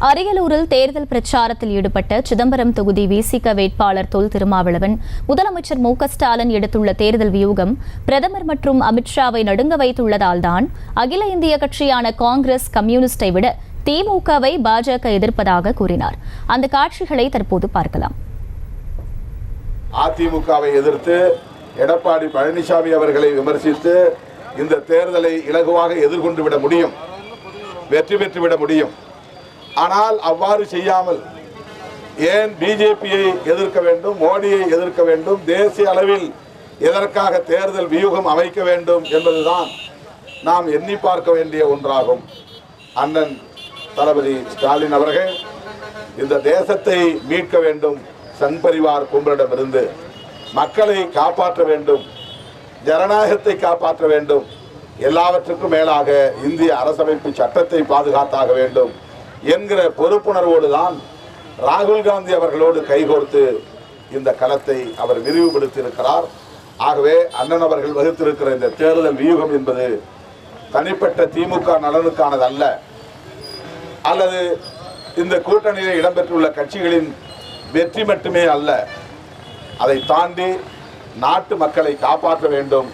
அரியலூரில் தேர்தல் பிரச்சாரத்தில் ஈடுபட்ட சிதம்பரம் தொகுதி விசிக வேட்பாளர் தொல் திருமாவளவன் முதலமைச்சர் மு க ஸ்டாலின் எடுத்துள்ள தேர்தல் வியூகம் பிரதமர் மற்றும் அமித்ஷாவை நடுங்க வைத்துள்ளதால்தான் அகில இந்திய கட்சியான காங்கிரஸ் கம்யூனிஸ்டை விட திமுகவை பாஜக எதிர்ப்பதாக கூறினார். அந்த காட்சிகளை தற்போது பார்க்கலாம். அதிமுகவை எதிர்த்து எடப்பாடி பழனிசாமி அவர்களை விமர்சித்து இந்த தேர்தலை இலகுவாக எதிர்கொண்டு விட முடியும், வெற்றி பெற்றுவிட முடியும். ஆனால் அவ்வாறு செய்யாமல் ஏன் பிஜேபியை எதிர்க்க வேண்டும், மோடியை எதிர்க்க வேண்டும், தேசிய அளவில் எதற்காக தேர்தல் வியூகம் அமைக்க வேண்டும் என்பதுதான் நாம் எண்ணி பார்க்க வேண்டிய ஒன்றாகும். அண்ணன் தளபதி ஸ்டாலின் அவர்கள் இந்த தேசத்தை மீட்க வேண்டும், சங் பரிவார் கும்பலிடமிருந்து மக்களை காப்பாற்ற வேண்டும், ஜனநாயகத்தை காப்பாற்ற வேண்டும், எல்லாவற்றுக்கும் மேலாக இந்திய அரசமைப்பு சட்டத்தை பாதுகாத்தாக வேண்டும் என்கிற பொறுப்புணர்வோடு தான் ராகுல் காந்தி அவர்களோடு கைகோர்த்து இந்த களத்தை அவர் விரிவுபடுத்தி இருக்கிறார். ஆகவே அண்ணன் அவர்கள் வகுத்திருக்கிற இந்த தேர்தல் வியூகம் என்பது தனிப்பட்ட திமுக நலனுக்கானது அல்ல, அல்லது இந்த கூட்டணியில் இடம்பெற்றுள்ள கட்சிகளின் வெற்றி மட்டுமே அல்ல. அதை தாண்டி நாட்டு மக்களை காப்பாற்ற வேண்டும்.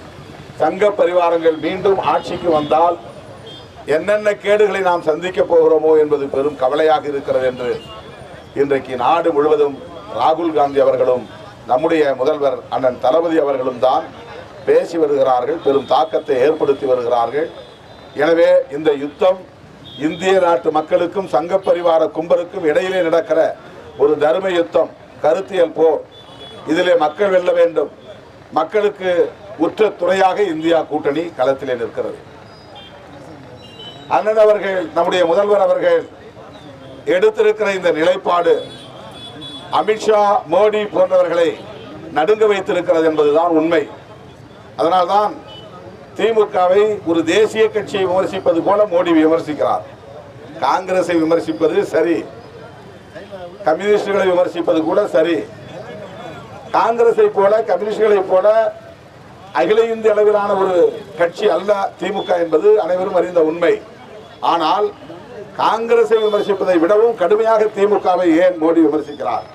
சங்க பரிவாரங்கள் மீண்டும் ஆட்சிக்கு வந்தால் என்னென்ன கேடுகளை நாம் சந்திக்க போகிறோமோ என்பது பெரும் கவலையாக இருக்கிறது என்று இன்றைக்கு நாடு முழுவதும் ராகுல் காந்தி அவர்களும் நம்முடைய முதல்வர் அண்ணன் தளபதி அவர்களும் தான் பேசி வருகிறார்கள், பெரும் தாக்கத்தை ஏற்படுத்தி வருகிறார்கள். எனவே இந்த யுத்தம் இந்திய நாட்டு மக்களுக்கும் சங்க பரிவார கும்பலுக்கும் இடையிலே நடக்கிற ஒரு தர்ம யுத்தம், கருத்தியல் போர். இதிலே மக்கள் வெல்ல வேண்டும். மக்களுக்கு உற்ற துணையாக இந்தியா கூட்டணி களத்திலே நிற்கிறது. அண்ணன் அவர்கள், நம்முடைய முதல்வர் அவர்கள் எடுத்திருக்கிற இந்த நிலைப்பாடு அமித்ஷா, மோடி போன்றவர்களை நடுங்க வைத்திருக்கிறது என்பதுதான் உண்மை. அதனால்தான் திமுகவை ஒரு தேசிய கட்சியை விமர்சிப்பது போல மோடி விமர்சிக்கிறார். காங்கிரஸை விமர்சிப்பது சரி, கம்யூனிஸ்டுகளை விமர்சிப்பது கூட சரி. காங்கிரஸை போல கம்யூனிஸ்டுகளை போல அகில இந்திய அளவிலான ஒரு கட்சி அல்ல திமுக என்பது அனைவரும் அறிந்த உண்மை. ஆனால் காங்கிரஸை விமர்சிப்பதை விடவும் கடுமையாக திமுகவை ஏன் மோடி விமர்சிக்கிறார்?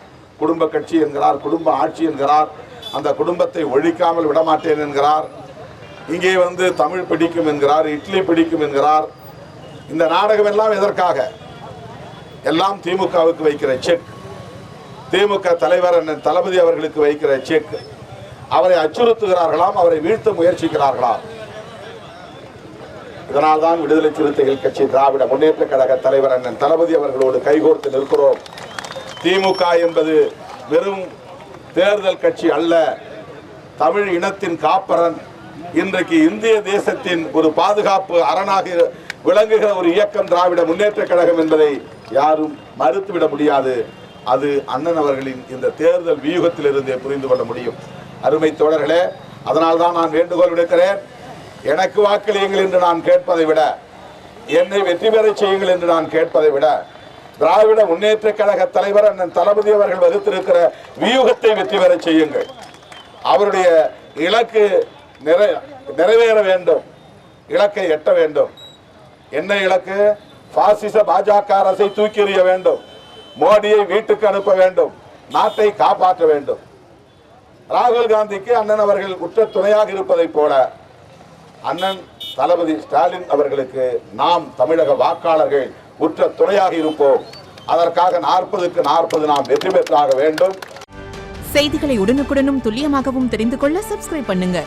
குடும்ப கட்சி என்கிறார், குடும்ப ஆட்சி என்கிறார், அந்த குடும்பத்தை ஒழிக்காமல் விடமாட்டேன் என்கிறார், இங்கே வந்து தமிழ் பிடிக்கும் என்கிறார், இட்லி பிடிக்கும் என்கிறார். இந்த நாடகம் எல்லாம் எதற்காக? எல்லாம் திமுகவுக்கு வைக்கிற செக், திமுக தலைவர் அண்ணன் தளபதி அவர்களுக்கு வைக்கிற செக். அவரை அச்சுறுத்துகிறார்களாம், அவரை வீழ்த்த முயற்சிக்கிறார்களாம். இதனால் தான் விடுதலை சிறுத்தைகள் கட்சி, திராவிட முன்னேற்ற கழக தலைவர் அண்ணன் தளபதி அவர்களோடு கைகோர்த்து நிற்கிறோம். திமுக என்பது வெறும் தேர்தல் கட்சி அல்ல, தமிழ் இனத்தின் காப்பரன், இன்றைக்கு இந்திய தேசத்தின் ஒரு பாதுகாப்பு அரணாக விளங்குகிற ஒரு இயக்கம் திராவிட முன்னேற்ற கழகம் என்பதை யாரும் மறுத்துவிட முடியாது. அது அண்ணன் அவர்களின் இந்த தேர்தல் வியூகத்தில் இருந்தே புரிந்து கொள்ள முடியும். அருமை தோழர்களே, அதனால்தான் நான் வேண்டுகோள் விடுக்கிறேன். எனக்கு வாக்களியுங்கள் என்று நான் கேட்பதை விட, என்னை வெற்றி பெற செய்யுங்கள் என்று நான் கேட்பதை விட, திராவிட முன்னேற்ற கழக தலைவர் அண்ணன் தளபதி அவர்கள் வகுத்திருக்கிற வியூகத்தை வெற்றி பெற செய்யுங்கள். அவருடைய இலக்கு நிறைவேற வேண்டும், இலக்கை எட்ட வேண்டும். என்ன இலக்கு? பாசிச பாஜக அரசை தூக்கி எறிய வேண்டும், மோடியை வீட்டுக்கு அனுப்ப வேண்டும், நாட்டை காப்பாற்ற வேண்டும். ராகுல் காந்திக்கு அண்ணன் அவர்கள் உற்ற துணையாக இருப்பதை போல அண்ணன் தளபதி ஸ்டாலின் அவர்களுக்கு நாம் தமிழக வாக்காளர்கள் உற்ற துணையாக இருப்போம். அதற்காக 40க்கு 40 நாம் வெற்றி பெற்றாக வேண்டும். செய்திகளை உடனுக்குடனும் துல்லியமாகவும் தெரிந்து கொள்ள சப்ஸ்கிரைப் பண்ணுங்க.